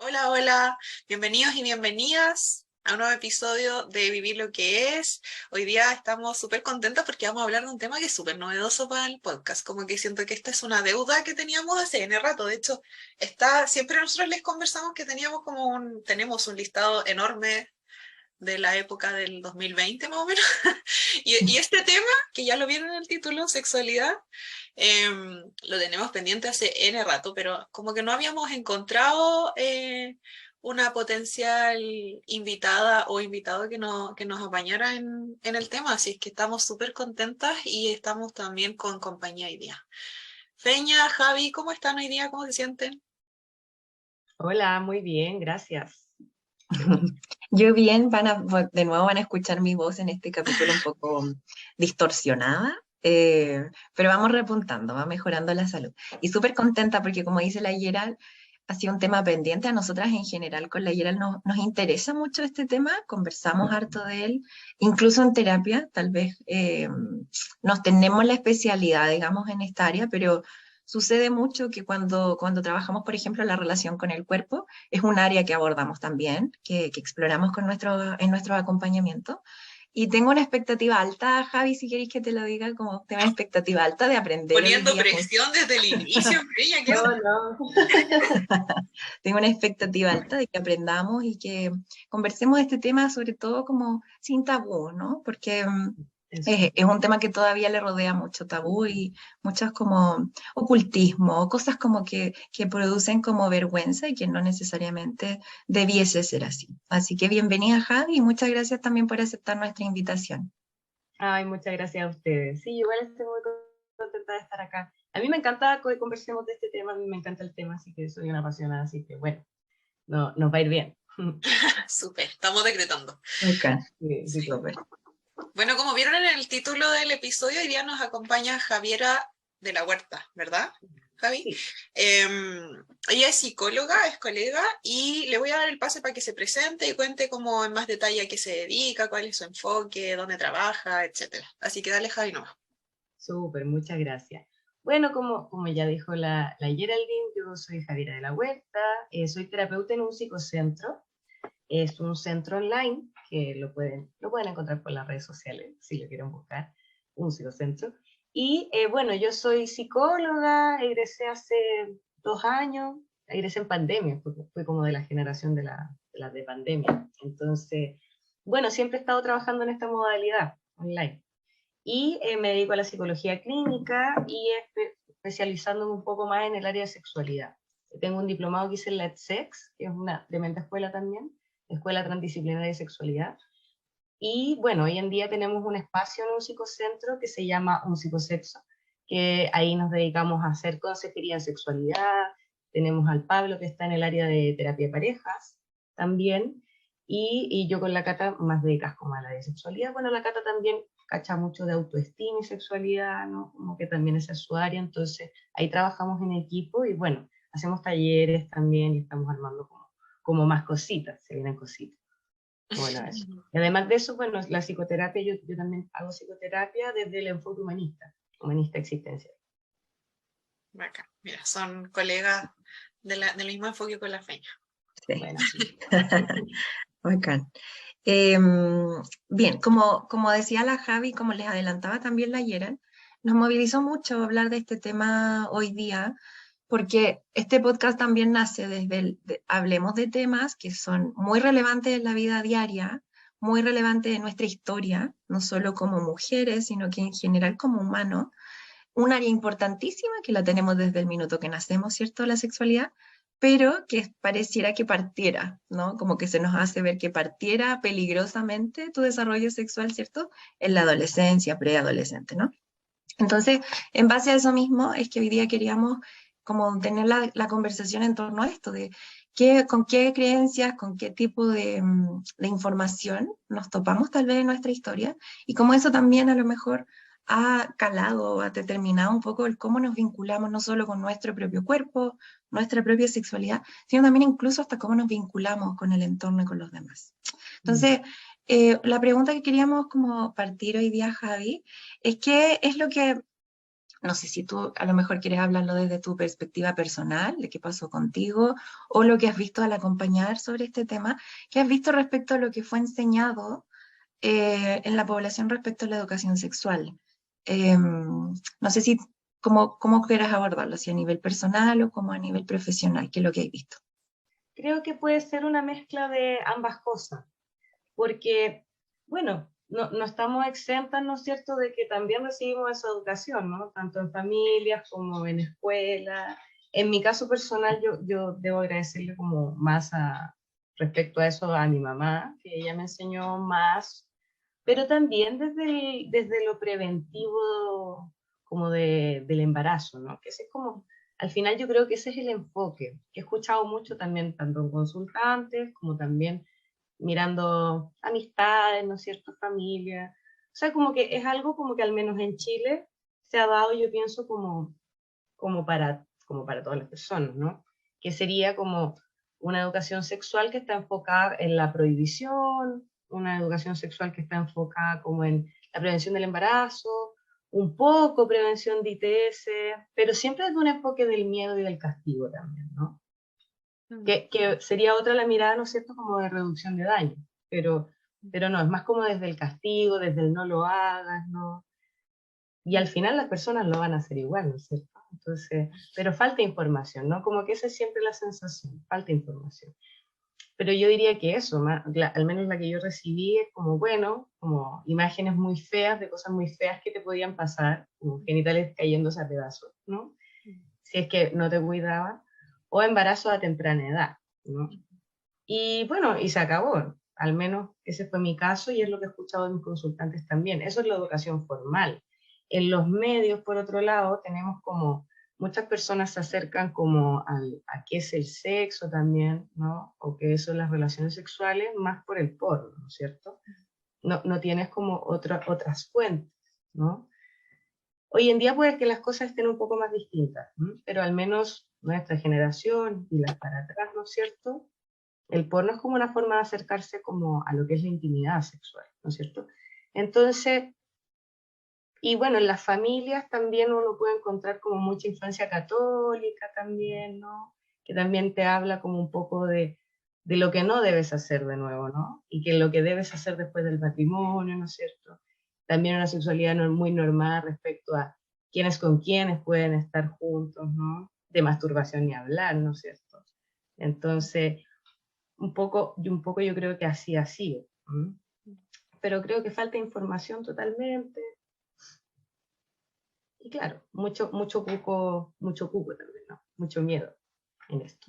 Hola, hola, bienvenidos y bienvenidas a un nuevo episodio de Vivir lo que es. Hoy día estamos súper contentos porque vamos a hablar de un tema que es súper novedoso para el podcast. Como que siento que esta es una deuda que teníamos hace N rato. De hecho, siempre nosotros les conversamos que tenemos un listado enorme de la época del 2020 más o menos. Y este tema, que ya lo vieron en el título, sexualidad, lo tenemos pendiente hace N rato, pero como que no habíamos encontrado una potencial invitada o invitado que nos apañara en el tema, así es que estamos súper contentas y estamos también con compañía hoy día. Feña, Javi, ¿cómo están hoy día? ¿Cómo se sienten? Hola, muy bien, gracias. Yo bien, de nuevo van a escuchar mi voz en este capítulo un poco distorsionada, pero vamos repuntando, va mejorando la salud. Y súper contenta porque como dice la Yeral, ha sido un tema pendiente a nosotras en general. Con la Yeral nos interesa mucho este tema, conversamos harto de él, incluso en terapia, tal vez nos tenemos la especialidad, digamos, en esta área, pero sucede mucho que cuando trabajamos, por ejemplo, la relación con el cuerpo, es un área que abordamos también, que exploramos en nuestro acompañamiento. Y tengo una expectativa alta, Javi, si queréis que te lo diga, como tengo una expectativa alta de aprender hoy Poniendo día. presión desde el inicio, Feña, ¿qué No, onda? no. Tengo una expectativa alta de que aprendamos y que conversemos de este tema, sobre todo como sin tabú, ¿no? Porque Eso. es un tema que todavía le rodea mucho tabú y muchas como ocultismo, cosas como que producen como vergüenza y que no necesariamente debiese ser así. Así que bienvenida, Javi, y muchas gracias también por aceptar nuestra invitación. Ay, muchas gracias a ustedes. Sí, igual estoy muy contenta de estar acá. A mí me encanta que conversemos de este tema, a mí me encanta el tema, así que soy una apasionada, así que bueno, no, nos va a ir bien. Súper, estamos decretando. Acá, Sí, sí, sí. súper. Bueno, como vieron en el título del episodio, hoy día nos acompaña Javiera de la Huerta, ¿verdad, Javi? Sí. Ella es psicóloga, es colega, y le voy a dar el pase para que se presente y cuente como en más detalle a qué se dedica, cuál es su enfoque, dónde trabaja, etc. Así que dale, Javi, nomás. Súper, muchas gracias. Bueno, como ya dijo la Geraldine, yo soy Javiera de la Huerta, soy terapeuta en un psicocentro. Es un centro online que lo pueden encontrar por las redes sociales, si lo quieren buscar, un psicocentro. Y bueno, yo soy psicóloga, egresé hace 2 años, egresé en pandemia, porque fui como de la generación de pandemia. Entonces, bueno, siempre he estado trabajando en esta modalidad online. Y me dedico a la psicología clínica y especializándome un poco más en el área de sexualidad. Tengo un diplomado que hice en la EdSex, que es una tremenda escuela también, Escuela Transdisciplinaria de Sexualidad. Y bueno, hoy en día tenemos un espacio en un psicocentro que se llama Un Psicosexo, que ahí nos dedicamos a hacer consejería en sexualidad. Tenemos al Pablo que está en el área de terapia de parejas también. Y yo con la Cata más dedicas como a la de sexualidad. Bueno, la Cata también cacha mucho de autoestima y sexualidad, ¿no? Como que también esa es su área. Entonces ahí trabajamos en equipo y bueno, hacemos talleres también y estamos armando como más cositas, se vienen cositas. Bueno, eso. Y además de eso, bueno, la psicoterapia, yo también hago psicoterapia desde el enfoque humanista, humanista existencial. Acá, mira, son colegas del mismo enfoque con la Feña. Sí. Bueno, sí. Bacán. Bien, como decía la Javi, como les adelantaba también la Yeran, nos movilizó mucho hablar de este tema hoy día, porque este podcast también nace desde hablemos de temas que son muy relevantes en la vida diaria, muy relevantes en nuestra historia, no solo como mujeres, sino que en general como humanos, un área importantísima que la tenemos desde el minuto que nacemos, ¿cierto? La sexualidad, pero que pareciera que partiera, ¿no? Como que se nos hace ver que partiera peligrosamente tu desarrollo sexual, ¿cierto? En la adolescencia, preadolescente, ¿no? Entonces, en base a eso mismo, es que hoy día queríamos como tener la conversación en torno a esto, de con qué creencias, con qué tipo de información nos topamos tal vez en nuestra historia, y cómo eso también a lo mejor ha calado, ha determinado un poco el cómo nos vinculamos no solo con nuestro propio cuerpo, nuestra propia sexualidad, sino también incluso hasta cómo nos vinculamos con el entorno y con los demás. Entonces, la pregunta que queríamos como partir hoy día, Javi, es qué es lo que No sé si tú a lo mejor quieres hablarlo desde tu perspectiva personal, de qué pasó contigo, o lo que has visto al acompañar sobre este tema, qué has visto respecto a lo que fue enseñado en la población respecto a la educación sexual. No sé si cómo quieras abordarlo, si a nivel personal o como a nivel profesional, qué es lo que has visto. Creo que puede ser una mezcla de ambas cosas, porque, bueno, no estamos exentas, ¿no es cierto?, de que también recibimos esa educación, ¿no? Tanto en familias como en escuelas. En mi caso personal, yo debo agradecerle como más respecto a eso a mi mamá, que ella me enseñó más, pero también desde lo preventivo como del embarazo, ¿no? Que ese es como, al final yo creo que ese es el enfoque, que he escuchado mucho también, tanto en consultantes como también mirando amistades, ¿no es cierto?, familia. O sea, como que es algo como que al menos en Chile se ha dado, yo pienso, como para todas las personas, ¿no? Que sería como una educación sexual que está enfocada en la prohibición, una educación sexual que está enfocada como en la prevención del embarazo, un poco prevención de ITS, pero siempre desde un enfoque del miedo y del castigo también, ¿no? Que sería otra la mirada, ¿no es cierto?, como de reducción de daño, pero no, es más como desde el castigo, desde el no lo hagas, ¿no? Y al final las personas lo van a hacer igual, ¿no es cierto? Entonces, pero falta información, ¿no? Como que esa es siempre la sensación, falta información. Pero yo diría que eso, al menos la que yo recibí, es como, bueno, como imágenes muy feas, de cosas muy feas que te podían pasar, como genitales cayéndose a pedazos, ¿no? Si es que no te cuidaba, o embarazo a temprana edad, ¿no? Y bueno, y se acabó. Al menos ese fue mi caso y es lo que he escuchado de mis consultantes también. Eso es la educación formal. En los medios, por otro lado, tenemos como muchas personas se acercan como a qué es el sexo también, ¿no? O qué son las relaciones sexuales más por el porno, ¿no es cierto? No tienes como otras fuentes, ¿no? Hoy en día puede que las cosas estén un poco más distintas, ¿no? Pero al menos nuestra generación y las para atrás, ¿no es cierto? El porno es como una forma de acercarse como a lo que es la intimidad sexual, ¿no es cierto? Entonces, y bueno, en las familias también uno puede encontrar como mucha influencia católica también, ¿no? Que también te habla como un poco de lo que no debes hacer de nuevo, ¿no? Y que lo que debes hacer después del matrimonio, ¿no es cierto? También una sexualidad muy normal respecto a quiénes con quiénes pueden estar juntos, ¿no? De masturbación ni hablar, ¿no es cierto? Entonces, un poco yo creo que así ha sido. ¿Mm? Pero creo que falta información totalmente. Y claro, mucho cuco también, ¿no? Mucho miedo en esto.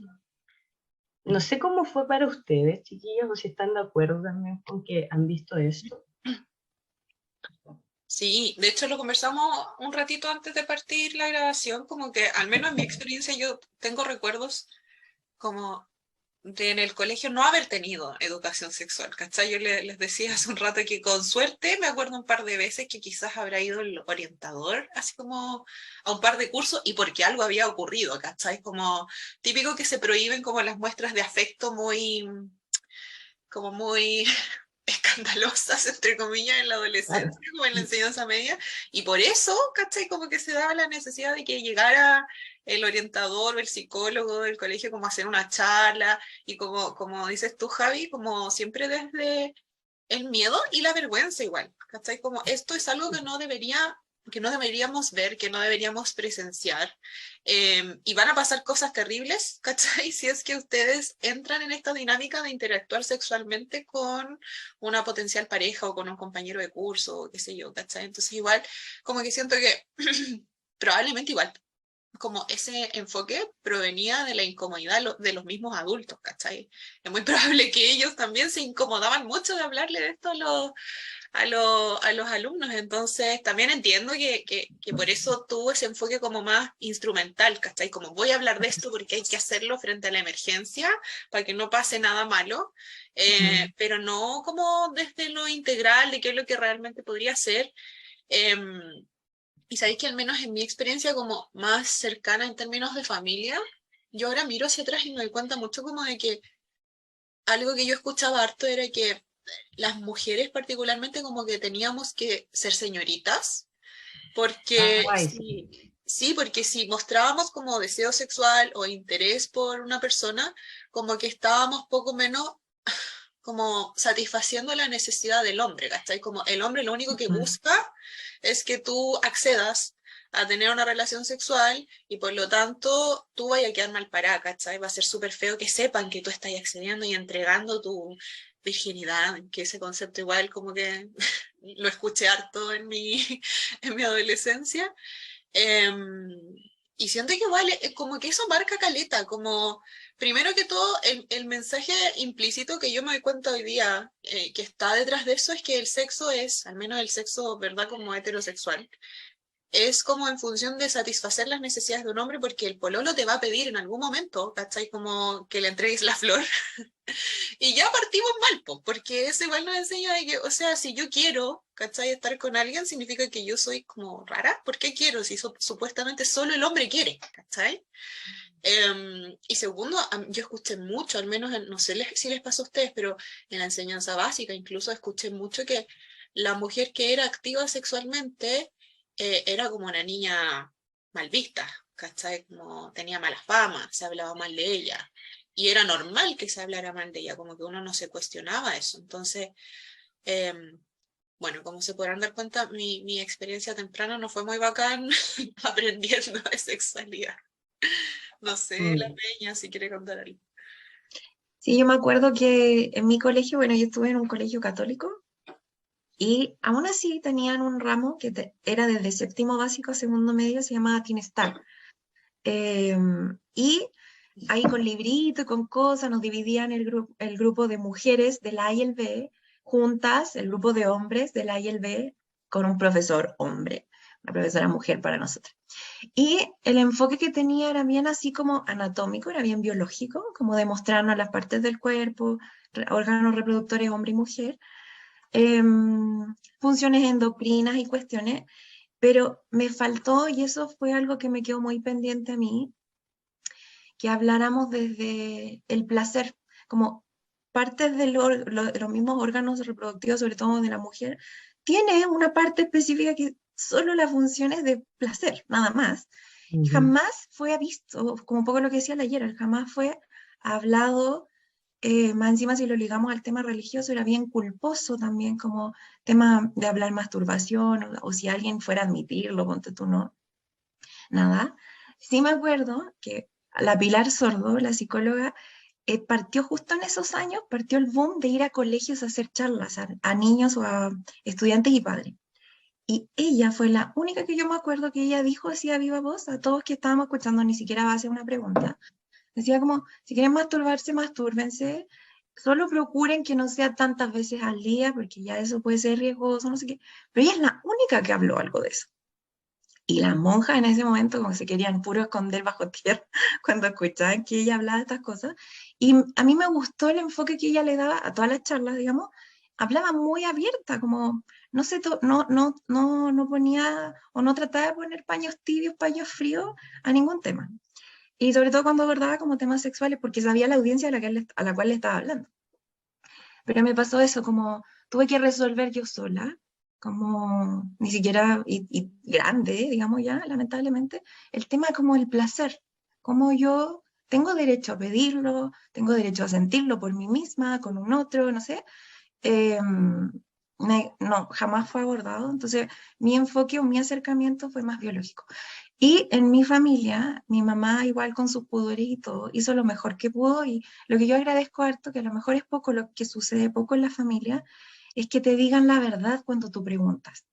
No sé cómo fue para ustedes, chiquillos, o si están de acuerdo también con que han visto esto. Sí, de hecho lo conversamos un ratito antes de partir la grabación, como que al menos en mi experiencia yo tengo recuerdos como de en el colegio no haber tenido educación sexual, ¿cachai? Yo les decía hace un rato que con suerte me acuerdo un par de veces que quizás habrá ido el orientador, así como a un par de cursos y porque algo había ocurrido, ¿cachai? Como típico que se prohíben como las muestras de afecto como muy escandalosas, entre comillas, en la Claro. adolescencia, como en la enseñanza media, y por eso, ¿cachai? Como que se daba la necesidad de que llegara el orientador o el psicólogo del colegio como a hacer una charla, y como dices tú, Javi, como siempre desde el miedo y la vergüenza igual, ¿cachai? Como esto es algo que no deberíamos ver, que no deberíamos presenciar, y van a pasar cosas terribles, ¿cachai? Si es que ustedes entran en esta dinámica de interactuar sexualmente con una potencial pareja o con un compañero de curso, o qué sé yo, ¿cachai? Entonces igual, como que siento que probablemente igual como ese enfoque provenía de la incomodidad de los mismos adultos, ¿cachai? Es muy probable que ellos también se incomodaban mucho de hablarle de esto a los alumnos, entonces también entiendo que por eso tuvo ese enfoque como más instrumental, ¿cachai? Como voy a hablar de esto porque hay que hacerlo frente a la emergencia para que no pase nada malo, pero no como desde lo integral de qué es lo que realmente podría ser. Eh, y sabéis que al menos en mi experiencia como más cercana en términos de familia, yo ahora miro hacia atrás y me doy cuenta mucho como de que algo que yo escuchaba harto era que las mujeres particularmente como que teníamos que ser señoritas, porque Ay, si, sí. Sí, porque si mostrábamos como deseo sexual o interés por una persona, como que estábamos poco menos como satisfaciendo la necesidad del hombre, ¿cachai? Como el hombre lo único que Mm. busca es que tú accedas a tener una relación sexual y por lo tanto tú vayas a quedar mal parada, ¿cachai? Va a ser súper feo que sepan que tú estás accediendo y entregando tu virginidad, que ese concepto igual como que lo escuché harto en en mi adolescencia. Y siento que igual como que eso marca caleta, como primero que todo el mensaje implícito que yo me doy cuenta hoy día que está detrás de eso es que el sexo es, al menos el sexo, ¿verdad? Como heterosexual, es como en función de satisfacer las necesidades de un hombre porque el pololo te va a pedir en algún momento, ¿cachai? Como que le entregues la flor. Y ya partimos mal, po, porque eso igual nos enseña de que, o sea, si yo quiero, ¿cachai? Estar con alguien significa que yo soy como rara. ¿Por qué quiero? Si supuestamente solo el hombre quiere, ¿cachai? Y segundo, yo escuché mucho, al menos, no sé si les pasó a ustedes, pero en la enseñanza básica incluso escuché mucho que la mujer que era activa sexualmente era como una niña mal vista, ¿cachai? Como tenía mala fama, se hablaba mal de ella. Y era normal que se hablara mal de ella, como que uno no se cuestionaba eso. Entonces, em, bueno, como se podrán dar cuenta, mi experiencia temprana no fue muy bacán aprendiendo de sexualidad. No sé, la Mm. peña, si quiere contar algo. Sí, yo me acuerdo que en mi colegio, bueno, yo estuve en un colegio católico y aún así tenían un ramo que era desde séptimo básico a segundo medio, se llamaba Tinestar. Y ahí con librito y con cosas nos dividían el grupo de mujeres del A y el B juntas, el grupo de hombres del A y el B con un profesor hombre, una profesora mujer para nosotros. Y el enfoque que tenía era bien así como anatómico, era bien biológico, como demostrarnos las partes del cuerpo, órganos reproductores hombre y mujer, funciones endocrinas y cuestiones, pero me faltó, y eso fue algo que me quedó muy pendiente a mí, que habláramos desde el placer, como partes de los mismos órganos reproductivos, sobre todo de la mujer, tiene una parte específica que solo la función es de placer, nada más. Ujú. Jamás fue visto, como un poco lo que decía la Gerald, jamás fue hablado, más encima si lo ligamos al tema religioso, era bien culposo también, como tema de hablar masturbación, o si alguien fuera a admitirlo, ponte tú, no, nada. Sí me acuerdo que la Pilar Sordo, la psicóloga, partió justo en esos años, partió el boom de ir a colegios a hacer charlas a niños o a estudiantes y padres. Y ella fue la única que yo me acuerdo que ella dijo así a viva voz a todos que estábamos escuchando, ni siquiera va a hacer una pregunta. Decía como, si quieren masturbarse, mastúrbense, solo procuren que no sea tantas veces al día, porque ya eso puede ser riesgoso, no sé qué. Pero ella es la única que habló algo de eso. Y las monjas en ese momento como que se querían puro esconder bajo tierra cuando escuchaban que ella hablaba de estas cosas. Y a mí me gustó el enfoque que ella le daba a todas las charlas, digamos. Hablaba muy abierta, como no, no ponía o no trataba de poner paños tibios, paños fríos a ningún tema. Y sobre todo cuando abordaba como temas sexuales, porque sabía la audiencia a la cual le estaba hablando. Pero me pasó eso, como tuve que resolver yo sola, como ni siquiera, y grande, digamos ya, lamentablemente, el tema como el placer, como yo tengo derecho a pedirlo, tengo derecho a sentirlo por mí misma, con un otro, no sé, eh, no, jamás fue abordado, entonces mi enfoque o mi acercamiento fue más biológico. Y en mi familia, mi mamá igual con sus pudores y todo, hizo lo mejor que pudo y lo que yo agradezco harto, que a lo mejor es poco lo que sucede poco en la familia, es que te digan la verdad cuando tú preguntas.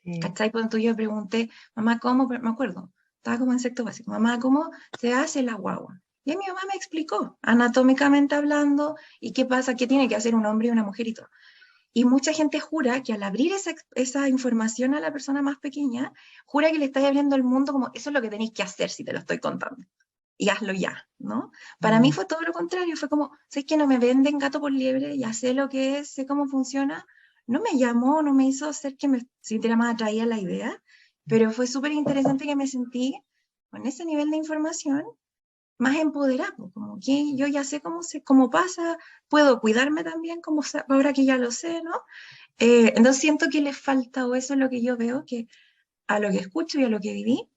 Sí. ¿Cachai? Cuando yo pregunté, mamá, ¿cómo? Me acuerdo, estaba como en sexto básico, mamá, ¿cómo se hace la guagua? Y mi mamá me explicó, anatómicamente hablando, y qué pasa, qué tiene que hacer un hombre y una mujer y todo. Y mucha gente jura que al abrir esa información a la persona más pequeña, jura que le estáis abriendo el mundo como eso es lo que tenéis que hacer si te lo estoy contando. Y hazlo ya, ¿no? Para mí Mm. fue todo lo contrario, fue como, sé que no me venden gato por liebre, ya sé lo que es, sé cómo funciona. No me llamó, no me hizo hacer que me sintiera más atraída a la idea, pero fue súper interesante que me sentí con ese nivel de información más empoderado, como que yo ya sé cómo pasa, puedo cuidarme también como ahora que ya lo sé, ¿no? Entonces siento que le falta, o eso es lo que yo veo, que a lo que escucho y a lo que viví,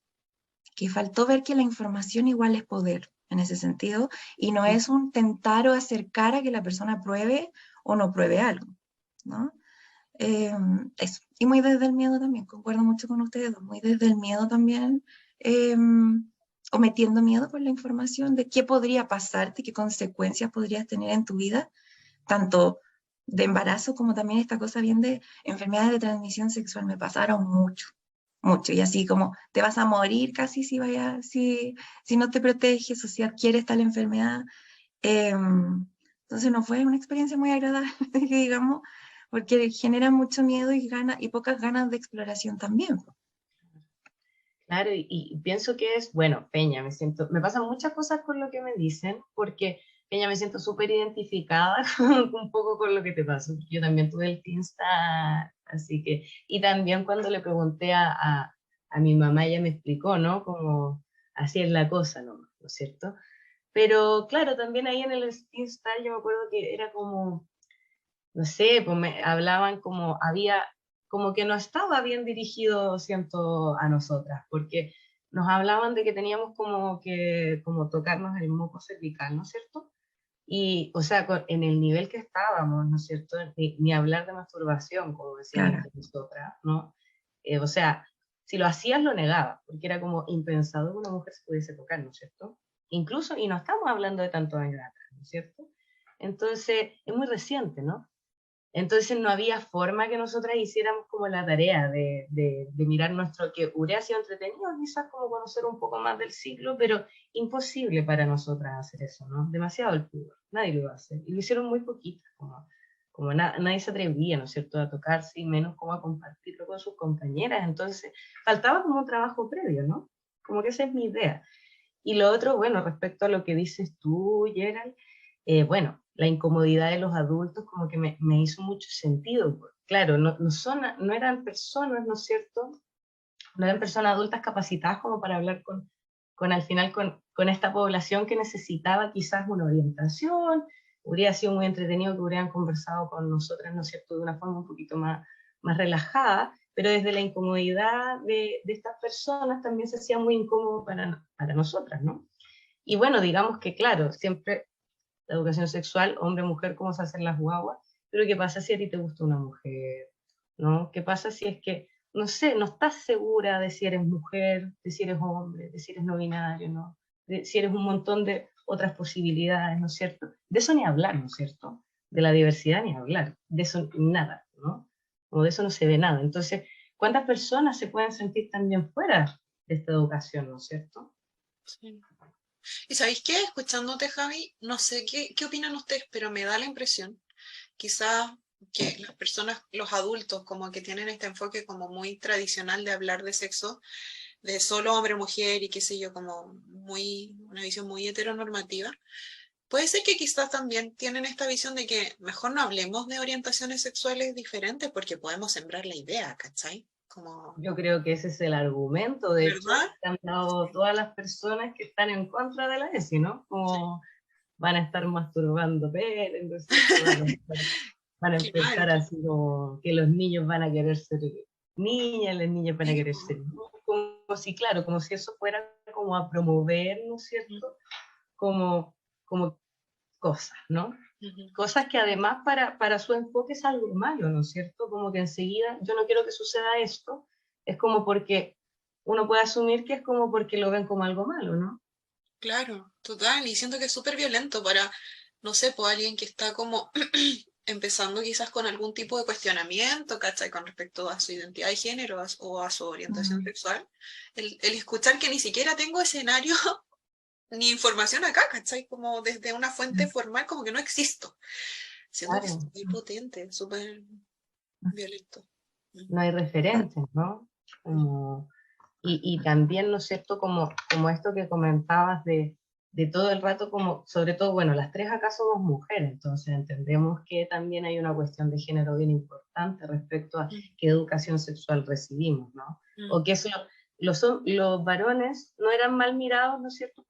que faltó ver que la información igual es poder en ese sentido, y no es un tentar o acercar a que la persona pruebe o no pruebe algo, ¿no? Eso. Y muy desde el miedo también, concuerdo mucho con ustedes, muy desde el miedo también, o metiendo miedo por la información de qué podría pasarte, qué consecuencias podrías tener en tu vida, tanto de embarazo como también esta cosa bien de enfermedades de transmisión sexual. Me pasaron mucho, mucho, y así como te vas a morir casi si no te proteges o si adquieres tal enfermedad. Entonces no fue una experiencia muy agradable, digamos, porque genera mucho miedo y pocas ganas de exploración también. Claro, y pienso que es, bueno, Peña, me pasan muchas cosas con lo que me dicen, porque Peña me siento súper identificada un poco con lo que te pasó. Yo también tuve el Teenstar, así que, y también cuando le pregunté a mi mamá, ella me explicó, ¿no? Como así es la cosa, ¿no es cierto? Pero claro, también ahí en el Teenstar yo me acuerdo que era como, no sé, pues me hablaban como, había, como que no estaba bien dirigido, siento, a nosotras, porque nos hablaban de que teníamos como que, como tocarnos el moco cervical, ¿no es cierto? Y, o sea, en el nivel que estábamos, ¿no es cierto? Ni hablar de masturbación, como decían Claro, entre nosotras, ¿no? O sea, si lo hacías, lo negaba, porque era como impensado que una mujer se pudiese tocar, ¿no es cierto? Incluso, y no estamos hablando de tantos años atrás, ¿no es cierto? Entonces, es muy reciente, ¿no? Entonces no había forma que nosotras hiciéramos como la tarea de mirar nuestro, que hubiera sido entretenido quizás como conocer un poco más del ciclo, pero imposible para nosotras hacer eso, ¿no? Demasiado el pudor, nadie lo iba a hacer. Y lo hicieron muy poquitas, como nadie se atrevía, ¿no es cierto?, a tocarse y menos como a compartirlo con sus compañeras. Entonces faltaba como un trabajo previo, ¿no? Como que esa es mi idea. Y lo otro, bueno, respecto a lo que dices tú, Gerald, bueno, la incomodidad de los adultos como que me hizo mucho sentido. Claro, no eran personas, ¿no es cierto? No eran personas adultas capacitadas como para hablar con al final, con esta población que necesitaba quizás una orientación. Hubiera sido muy entretenido que hubieran conversado con nosotras, ¿no es cierto?, de una forma un poquito más relajada, pero desde la incomodidad de estas personas también se hacía muy incómodo para nosotras, ¿no? Y bueno, digamos que claro, siempre la educación sexual, hombre, mujer, cómo se hacen las guaguas, pero ¿qué pasa si a ti te gusta una mujer? ¿No? ¿Qué pasa si es que, no sé, no estás segura de si eres mujer, de si eres hombre, de si eres no binario, ¿no? De si eres un montón de otras posibilidades, ¿no es cierto? De eso ni hablar, ¿no es cierto? De la diversidad ni hablar, de eso nada, ¿no? Como de eso no se ve nada. Entonces, ¿cuántas personas se pueden sentir también fuera de esta educación, ¿no es cierto? Sí. ¿Y sabéis qué? Escuchándote, Javi, no sé qué opinan ustedes, pero me da la impresión, quizás que las personas, los adultos, como que tienen este enfoque como muy tradicional de hablar de sexo, de solo hombre-mujer y qué sé yo, como una visión muy heteronormativa. Puede ser que quizás también tienen esta visión de que mejor no hablemos de orientaciones sexuales diferentes porque podemos sembrar la idea, ¿cachai? Como, Yo creo que ese es el argumento, de hecho, ¿verdad? que han dado todas las personas que están en contra de la ESI, ¿no? Como van a estar masturbando Pérez, ¿no es cierto? Van a empezar Claro. así como que los niños van a querer ser niñas, las niñas van a Sí, querer ser niños, como si, claro, como si eso fuera como a promover, ¿no es cierto? Como cosas, ¿no? ujú. Cosas que además para su enfoque es algo malo, ¿no es cierto? Como que enseguida, yo no quiero que suceda esto, es como porque uno puede asumir que es como porque lo ven como algo malo, ¿no? Claro, total. Y siento que es súper violento para, no sé, pues alguien que está como empezando quizás con algún tipo de cuestionamiento, ¿cachai? Con respecto a su identidad de género o a su orientación mm, sexual. El escuchar que ni siquiera tengo escenario ni información acá, ¿cachai? Como desde una fuente formal, como que no existo. Siento que es Claro, muy potente, súper violento. Mm. no hay referentes, ¿no? Como, y también, ¿no es cierto? Como esto que comentabas de todo el rato, como, sobre todo, bueno, las tres acá somos mujeres, entonces entendemos que también hay una cuestión de género bien importante respecto a Mm, qué educación sexual recibimos, ¿no? mm, O que eso, los varones no eran mal mirados, ¿no es cierto?,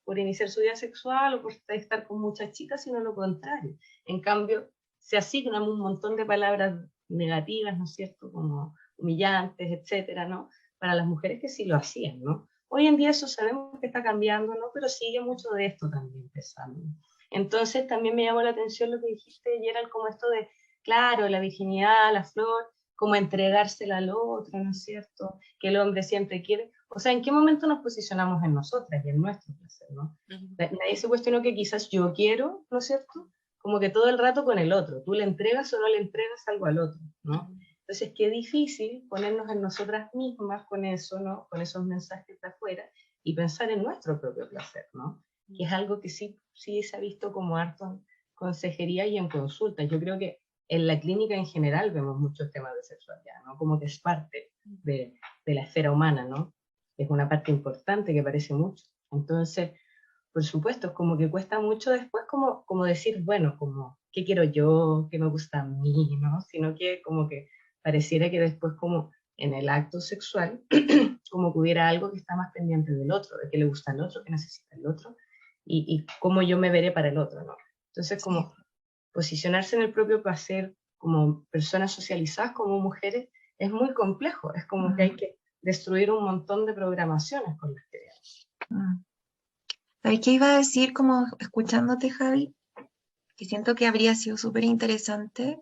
por iniciar su vida sexual o por estar con muchas chicas, sino lo contrario. En cambio, se asignan un montón de palabras negativas, ¿no es cierto?, como humillantes, etcétera, ¿no?, para las mujeres que sí lo hacían, ¿no? Hoy en día eso sabemos que está cambiando, ¿no? Pero sigue mucho de esto también pesando. Entonces también me llamó la atención lo que dijiste, Gerald, como esto de, claro, la virginidad, la flor, como entregársela al otro, ¿no es cierto? Que el hombre siempre quiere. O sea, ¿en qué momento nos posicionamos en nosotras y en nuestro placer, ¿no? Nadie se cuestionó que quizás yo quiero, ¿no es cierto? Como que todo el rato con el otro. Tú le entregas o no le entregas algo al otro, ¿no? Entonces, qué difícil ponernos en nosotras mismas con eso, ¿no? Con esos mensajes de afuera y pensar en nuestro propio placer, ¿no? Que es algo que sí, sí se ha visto como harto en consejería y en consultas. Yo creo que en la clínica en general vemos muchos temas de sexualidad, ¿no? Como que es parte de la esfera humana, ¿no? Es una parte importante que parece mucho. Entonces, por supuesto, es como que cuesta mucho después como decir, bueno, como, ¿qué quiero yo? ¿Qué me gusta a mí? ¿No? Sino que como que pareciera que después como en el acto sexual, como que hubiera algo que está más pendiente del otro, de qué le gusta al otro, qué necesita el otro, y cómo yo me veré para el otro, ¿no? Entonces, como posicionarse en el propio placer como personas socializadas, como mujeres, es muy complejo, es como que hay que destruir un montón de programaciones con las que ¿Sabes qué iba a decir como escuchándote, Javi? Que siento que habría sido súper interesante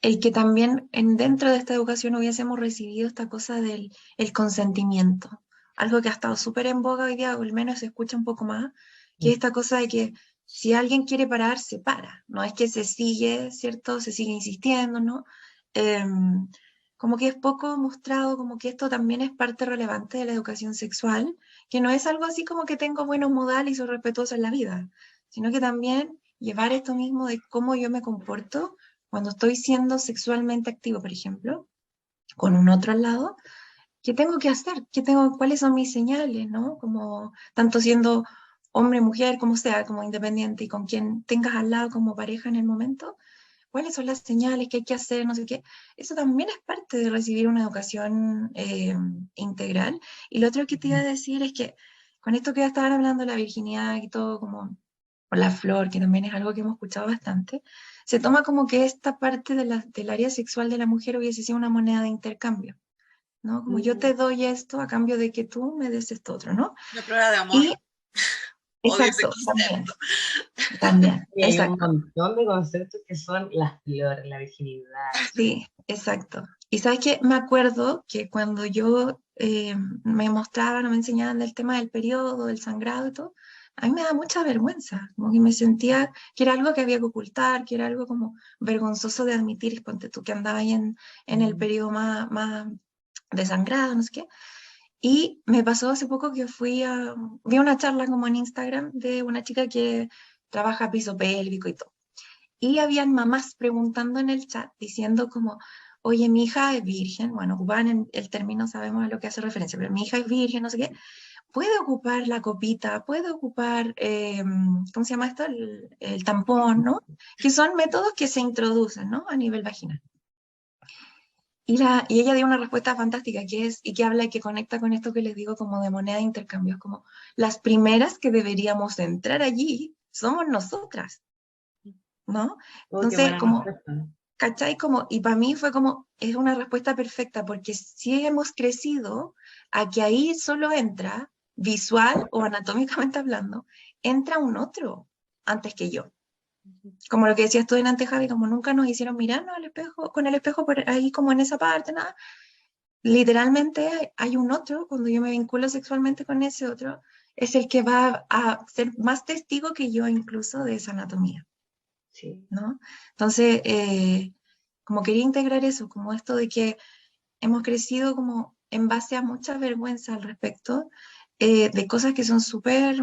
el que también dentro de esta educación hubiésemos recibido esta cosa del el consentimiento, algo que ha estado súper en boga hoy día, o al menos se escucha un poco más, que es esta cosa de que si alguien quiere parar, se para, no es que se sigue, ¿cierto? Se sigue insistiendo, ¿no? Como que es poco mostrado, como que esto también es parte relevante de la educación sexual, que no es algo así como que tengo buenos modales y soy respetuosa en la vida, sino que también llevar esto mismo de cómo yo me comporto cuando estoy siendo sexualmente activo, por ejemplo, con un otro al lado, ¿qué tengo que hacer? ¿Cuáles son mis señales, ¿no? Como tanto siendo hombre, mujer, como sea, como independiente y con quien tengas al lado como pareja en el momento, ¿cuáles son las señales que hay que hacer? No sé qué. Eso también es parte de recibir una educación integral. Y lo otro que te iba a decir es que con esto que ya estaban hablando de la virginidad y todo, como o la flor, que también es algo que hemos escuchado bastante, se toma como que esta parte del área sexual de la mujer hubiese sido una moneda de intercambio, ¿no? Como yo te doy esto a cambio de que tú me des esto otro, ¿no? Una prueba de amor. Y, Odio ese exacto, concepto. también, Y hay un exacto. montón de conceptos que son las flores, la virginidad. Sí, exacto. Y sabes que me acuerdo que cuando yo me mostraban o me enseñaban del tema del periodo, del sangrado y todo, a mí me da mucha vergüenza, como que me sentía que era algo que había que ocultar, que era algo como vergonzoso de admitir, y ponte tú que andaba ahí en el periodo más desangrado, no sé qué. Y me pasó hace poco que vi una charla como en Instagram de una chica que trabaja piso pélvico y todo. Y habían mamás preguntando en el chat, diciendo como, oye, mi hija es virgen, bueno, ocupaban el término, sabemos a lo que hace referencia, pero mi hija es virgen, no sé qué, puede ocupar la copita, puede ocupar, ¿cómo se llama esto? El tampón, ¿no? Que son métodos que se introducen, ¿no? A nivel vaginal. Y ella dio una respuesta fantástica, y que habla y que conecta con esto que les digo como de moneda de intercambio, es como las primeras que deberíamos entrar allí somos nosotras, ¿no? Oh, qué Entonces, buena como respuesta. ¿cachai? Como, y para mí fue como, es una respuesta perfecta, porque si hemos crecido a que ahí solo entra, visual o anatómicamente hablando, entra un otro antes que yo. Como lo que decías tú antes, Javi, como nunca nos hicieron mirarnos al espejo, con el espejo por ahí como en esa parte, nada. Literalmente hay un otro, cuando yo me vinculo sexualmente con ese otro, es el que va a ser más testigo que yo incluso de esa anatomía, Sí. ¿no? Entonces, como quería integrar eso, como esto de que hemos crecido como en base a mucha vergüenza al respecto, de cosas que son súper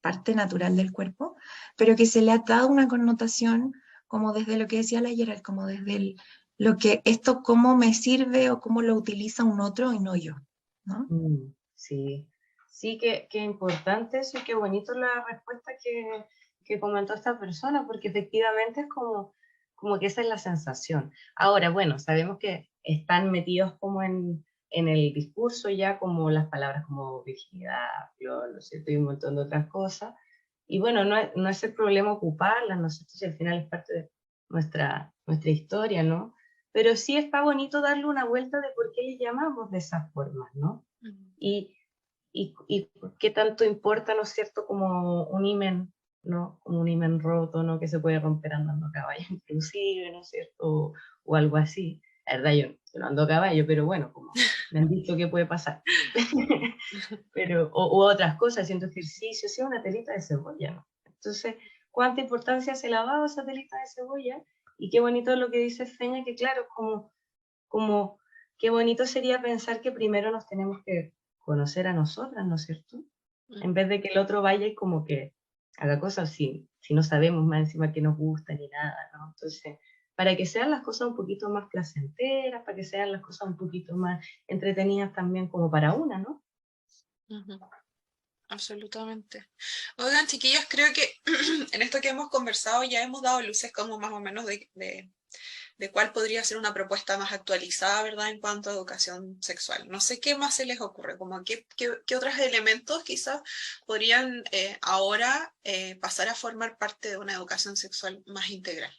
parte natural del cuerpo, pero que se le ha dado una connotación como desde lo que decía la Gerald, como desde lo que esto cómo me sirve o cómo lo utiliza un otro y no yo, ¿no? Sí, sí, qué importante eso y qué bonito la respuesta que comentó esta persona, porque efectivamente es como que esa es la sensación. Ahora, bueno, sabemos que están metidos como en el discurso ya como las palabras como virginidad, flor, ¿no es cierto? Y un montón de otras cosas. Y bueno, no es el problema ocuparlas, ¿no es cierto? Si al final es parte de nuestra historia, ¿no? Pero sí está bonito darle una vuelta de por qué le llamamos de esa forma, ¿no? Y qué tanto importa, ¿no es cierto?, como un himen, ¿no? Como un himen roto, ¿no? Que se puede romper andando a caballo, inclusive, ¿no es cierto? O algo así. La verdad, yo no ando a caballo, pero bueno, como me han dicho que puede pasar. Pero, o otras cosas, haciendo ejercicio, sí, una telita de cebolla, ¿no? Entonces, ¿cuánta importancia se le ha dado a esa telita de cebolla? Y qué bonito lo que dice Feña, que claro, como qué bonito sería pensar que primero nos tenemos que conocer a nosotras, ¿no es cierto? En vez de que el otro vaya y como que haga cosas si no sabemos más encima que nos gusta ni nada, ¿no? Entonces, para que sean las cosas un poquito más placenteras, para que sean las cosas un poquito más entretenidas también como para una, ¿no? Ujú. Absolutamente. Oigan, chiquillos, creo que en esto que hemos conversado ya hemos dado luces como más o menos de cuál podría ser una propuesta más actualizada, ¿verdad? En cuanto a educación sexual. No sé qué más se les ocurre, como qué otros elementos quizás podrían ahora pasar a formar parte de una educación sexual más integral.